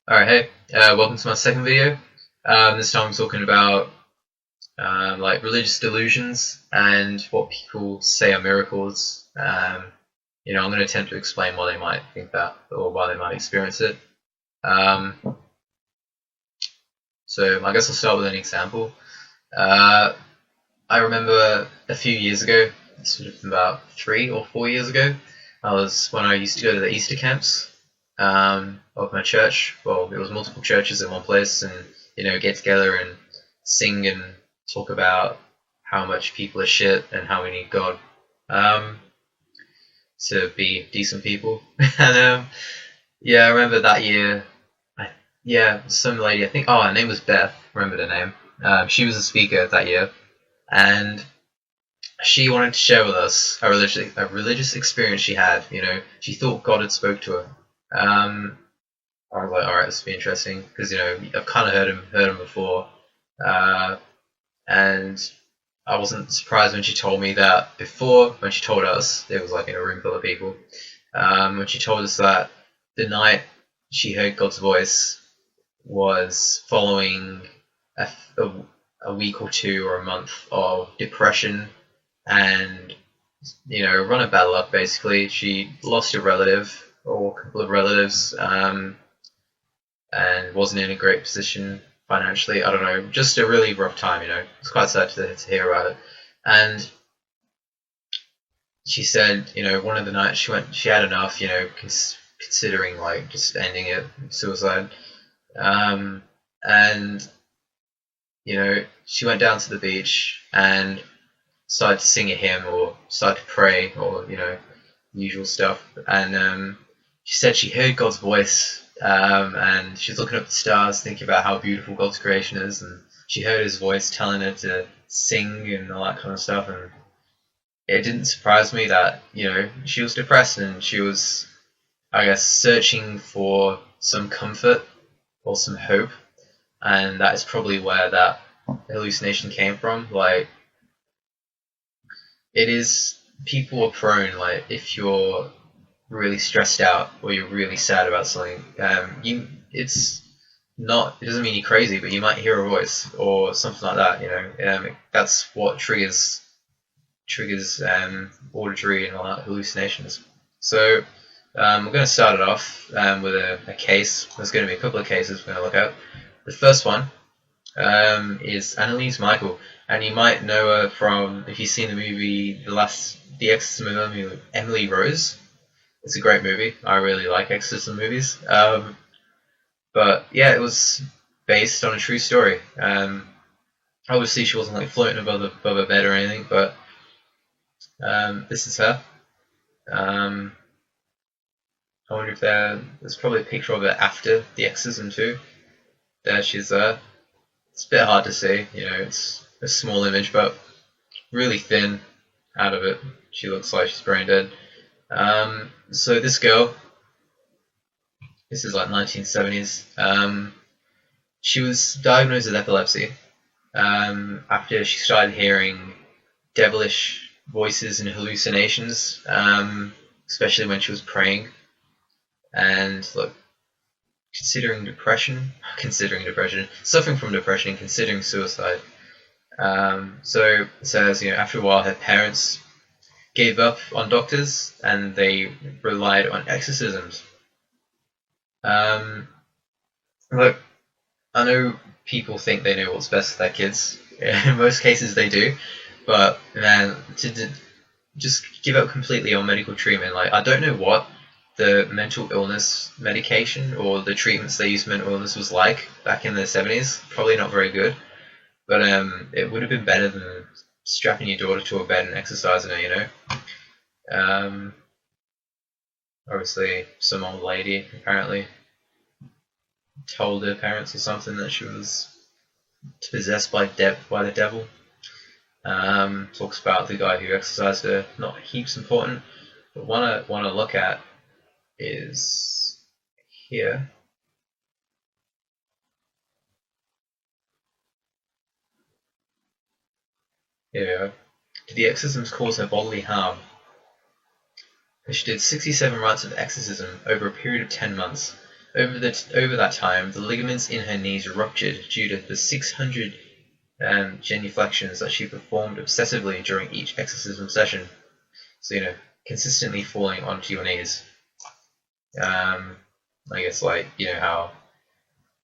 Alright, hey, welcome to my second video. This time I'm talking about like religious delusions and what people say are miracles. I'm going to attempt to explain why they might think that or why they might experience it. Um, so I guess I'll start with an example. Uh, I remember a few years ago, sort of about 3 or 4 years ago, when I used to go to the Easter camps of my church. Well, it was multiple churches in one place, and get together and sing and talk about how much people are shit and how we need God um, to be decent people. And yeah, I remember that year. Yeah, some lady. I think. Oh, her name was Beth. Remember the name. She was a speaker that year, and she wanted to share with us a religious experience she had. She thought God had spoke to her. I was like, all right, this will be interesting because I've kind of heard him before, uh, and I wasn't surprised when she told me that before. When she told us, it was like in a room full of people. When she told us that the night she heard God's voice was following a, a, a week or two or a month of depression and run a bad luck. Basically, she lost a relative or a couple of relatives, and wasn't in a great position financially. I don't know, just a really rough time. It's quite sad to hear about it. And she said, one of the nights she had enough. Considering like just ending it, suicide. And she went down to the beach and started to sing a hymn or started to pray or usual stuff. And she said she heard God's voice, and she was looking up at the stars, thinking about how beautiful God's creation is, and she heard His voice telling her to sing and all that kind of stuff. And it didn't surprise me that she was depressed and she was, I guess, searching for some comfort or some hope, and that is probably where that hallucination came from. Like, it is, people are prone, like, if you're really stressed out or you're really sad about something, it's not, it doesn't mean you're crazy, but you might hear a voice or something like that. That's what triggers auditory and all that hallucinations. So we're going to start it off with a case. There's going to be a couple of cases we're going to look at. The first one is Annalise Michael, and you might know her from, if you've seen the movie The Exorcism of Emily Rose. It's a great movie. I really like exorcism movies. But yeah, it was based on a true story. Obviously, she wasn't like floating above a bed or anything, but this is her. I wonder if there's probably a picture of her after the exorcism too. There she's there. It's a bit hard to see, it's a small image, but really thin out of it. She looks like she's brain dead. So this girl, this is like 1970s. She was diagnosed with epilepsy after she started hearing devilish voices and hallucinations, especially when she was praying. And look, suffering from depression, and considering suicide. So it says, after a while, her parents gave up on doctors and they relied on exorcisms. Look, I know people think they know what's best for their kids. In most cases, they do. But man, to just give up completely on medical treatment, like, I don't know what the mental illness medication or the treatments they used for mental illness was like back in the 70s. Probably not very good, but it would have been better than strapping your daughter to a bed and exercising her. Obviously, some old lady apparently told her parents or something that she was possessed by the devil. Talks about the guy who exercised her. Not heaps important, but one I want to look at is here. Here we go. Did the exorcisms cause her bodily harm? She did 67 rites of exorcism over a period of 10 months. Over that time, the ligaments in her knees ruptured due to the 600 genuflections that she performed obsessively during each exorcism session. So, consistently falling onto your knees. I guess, like, how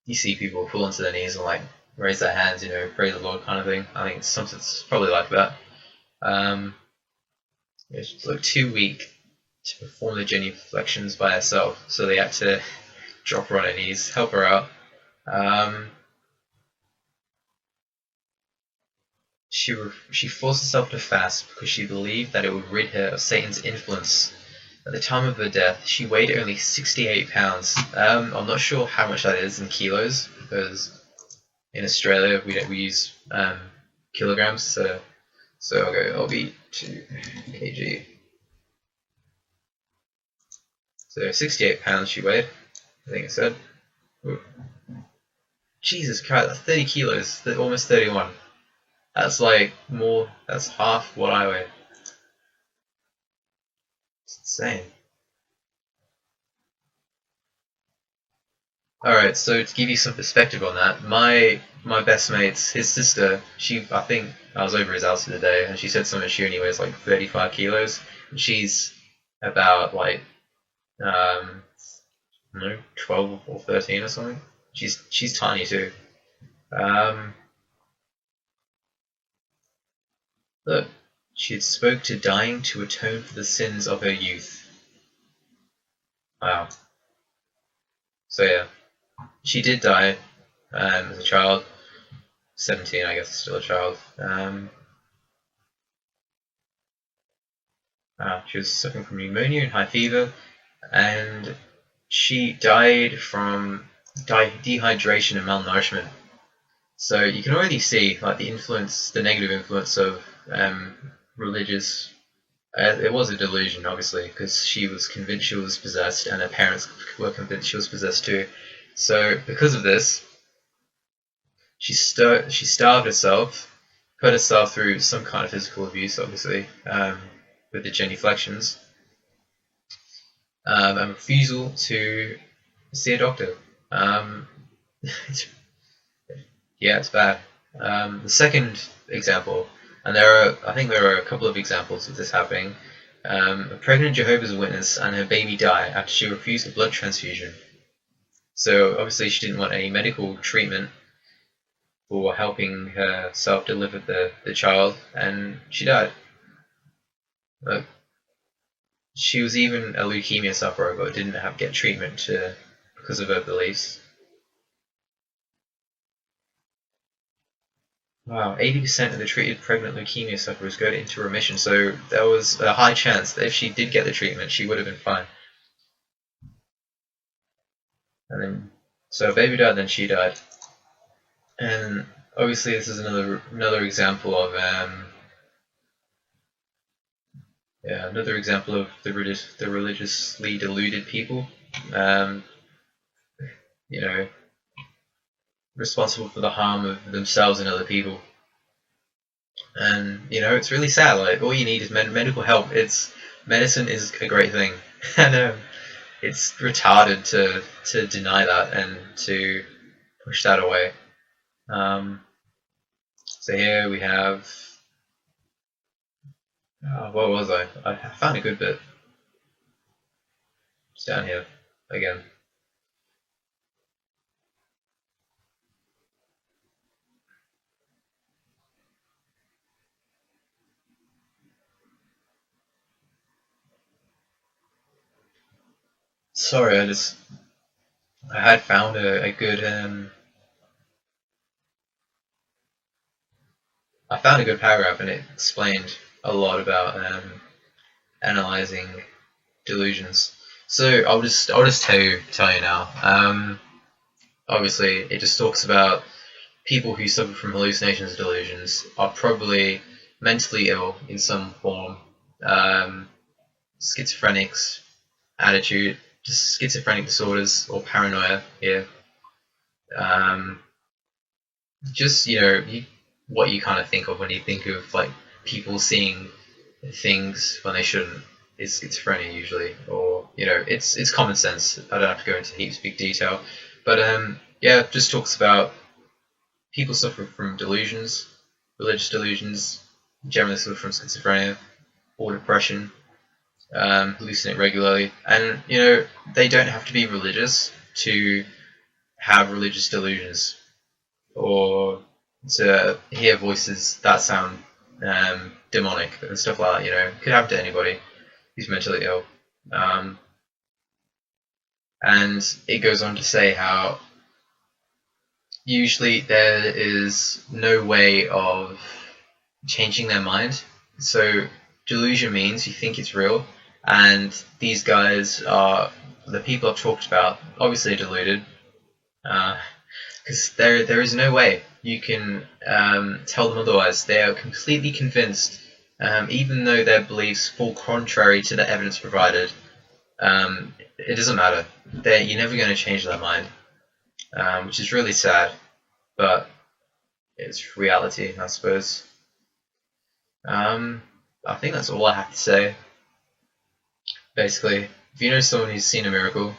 you see people fall onto their knees and, like, raise their hands, praise the Lord kind of thing. I think it's probably like that. She's like too weak to perform the genuflections by herself, so they had to drop her on her knees, help her out. She forced herself to fast because she believed that it would rid her of Satan's influence. At the time of her death, she weighed only 68 pounds. I'm not sure how much that is in kilos, because in Australia we use kilograms, so I'll be 2 kg. So 68 pounds she weighed, I think it said. Ooh. Jesus Christ, that's 30 kilos, almost 31. That's like that's half what I weigh. It's insane. Alright, so to give you some perspective on that, my best mate's, his sister, I think I was over his house the other day, and she said something, she only weighs like 35 kilos, and she's about like, 12 or 13 or something. She's tiny too. Look, she had spoke to dying to atone for the sins of her youth. Wow. So yeah, she did die as a child. 17, I guess, still a child. She was suffering from pneumonia and high fever, and she died from dehydration and malnourishment. So you can already see like the negative influence of religious. It was a delusion, obviously, because she was convinced she was possessed, and her parents were convinced she was possessed too. So because of this, she starved herself, put herself through some kind of physical abuse, obviously, with the genuflections, and refusal to see a doctor. It's bad. The second example, and I think there are a couple of examples of this happening. A pregnant Jehovah's Witness and her baby died after she refused a blood transfusion. So obviously she didn't want any medical treatment for helping herself deliver the child, and she died. She was even a leukemia sufferer, but didn't get treatment because of her beliefs. Wow, 80% of the treated pregnant leukemia sufferers go into remission, so there was a high chance that if she did get the treatment, she would have been fine. And then, so baby died, then she died. And obviously this is another example of another example of the religiously deluded people, responsible for the harm of themselves and other people. And it's really sad. Like, all you need is medical help. Medicine is a great thing, and it's retarded to deny that and to push that away. So here we have. What was I? I found a good bit. It's down here again. Sorry, I had found a good I found a good paragraph, and it explained a lot about analyzing delusions. So I'll just tell you now. Obviously, it just talks about people who suffer from hallucinations and delusions are probably mentally ill in some form. Schizophrenics, attitude, just schizophrenic disorders or paranoia here. Just what you kind of think of when you think of like people seeing things when they shouldn't. is schizophrenia usually, or it's common sense. I don't have to go into heaps of big detail, but yeah, just talks about people suffer from delusions, religious delusions, generally suffer from schizophrenia or depression, hallucinate regularly, and they don't have to be religious to have religious delusions or to hear voices that sound demonic and stuff like that. It could happen to anybody who's mentally ill. And it goes on to say how usually there is no way of changing their mind. So delusion means you think it's real, and these guys are the people I've talked about. Obviously deluded, because there is no way you can tell them otherwise. They are completely convinced, even though their beliefs fall contrary to the evidence provided. It doesn't matter. You're never going to change their mind, which is really sad, but it's reality, I suppose. I think that's all I have to say. Basically, if you know someone who's seen a miracle,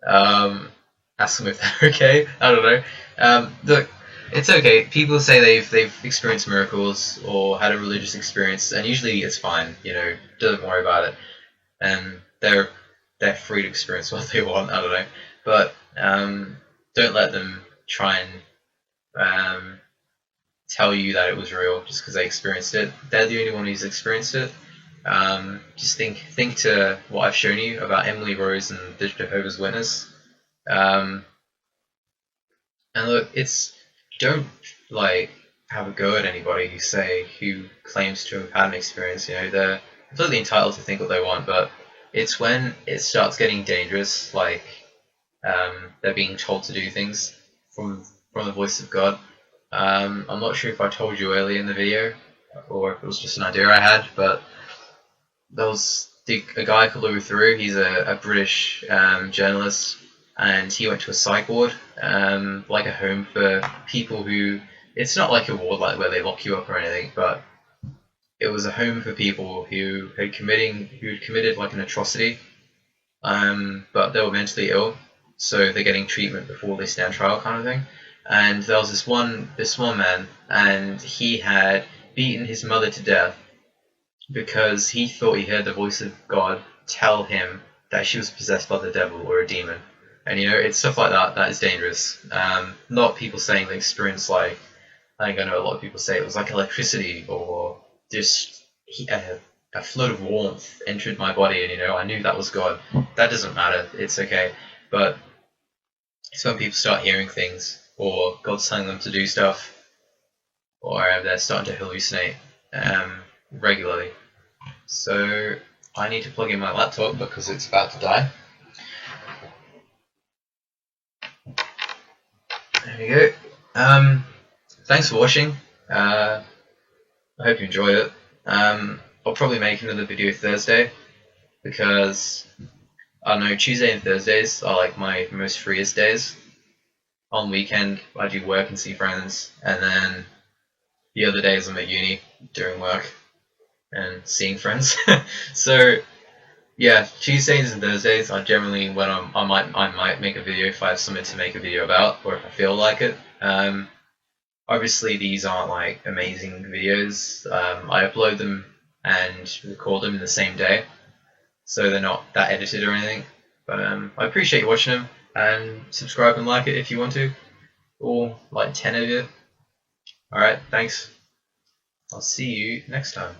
ask them if they're okay. I don't know. Look, it's okay. People say they've experienced miracles or had a religious experience, and usually it's fine. Don't worry about it. And they're free to experience what they want. I don't know, but don't let them try and tell you that it was real just because they experienced it. They're the only one who's experienced it. Just think to what I've shown you about Emily Rose and the Jehovah's Witness. And look, don't have a go at anybody who claims to have had an experience. They're completely entitled to think what they want, but it's when it starts getting dangerous, they're being told to do things from the voice of God. I'm not sure if I told you earlier in the video, or if it was just an idea I had, but there was a guy called Louis Theroux. He's a British journalist, and he went to a psych ward, like a home for people who, it's not like a ward where they lock you up or anything, but it was a home for people who had committed like an atrocity, but they were mentally ill, so they're getting treatment before they stand trial, kind of thing. And there was this one man, and he had beaten his mother to death because he thought he heard the voice of God tell him that she was possessed by the devil or a demon. And it's stuff like that is dangerous. Not people saying they experienced I think I know a lot of people say it was like electricity or just a flood of warmth entered my body, and I knew that was God. That doesn't matter. It's okay. But it's when people start hearing things, or God's telling them to do stuff, or they're starting to hallucinate regularly. So I need to plug in my laptop because it's about to die. There we go. Thanks for watching. I hope you enjoyed it. I'll probably make another video Thursday, because I don't know, Tuesday and Thursdays are like my most freest days. On weekend, I do work and see friends, and then the other days I'm at uni doing work and seeing friends. So yeah, Tuesdays and Thursdays are generally when I might make a video if I have something to make a video about, or if I feel like it. Obviously these aren't like amazing videos. I upload them and record them in the same day, so they're not that edited or anything. But I appreciate you watching them, and subscribe and like it if you want to. All like 10 of you. Alright, thanks. I'll see you next time.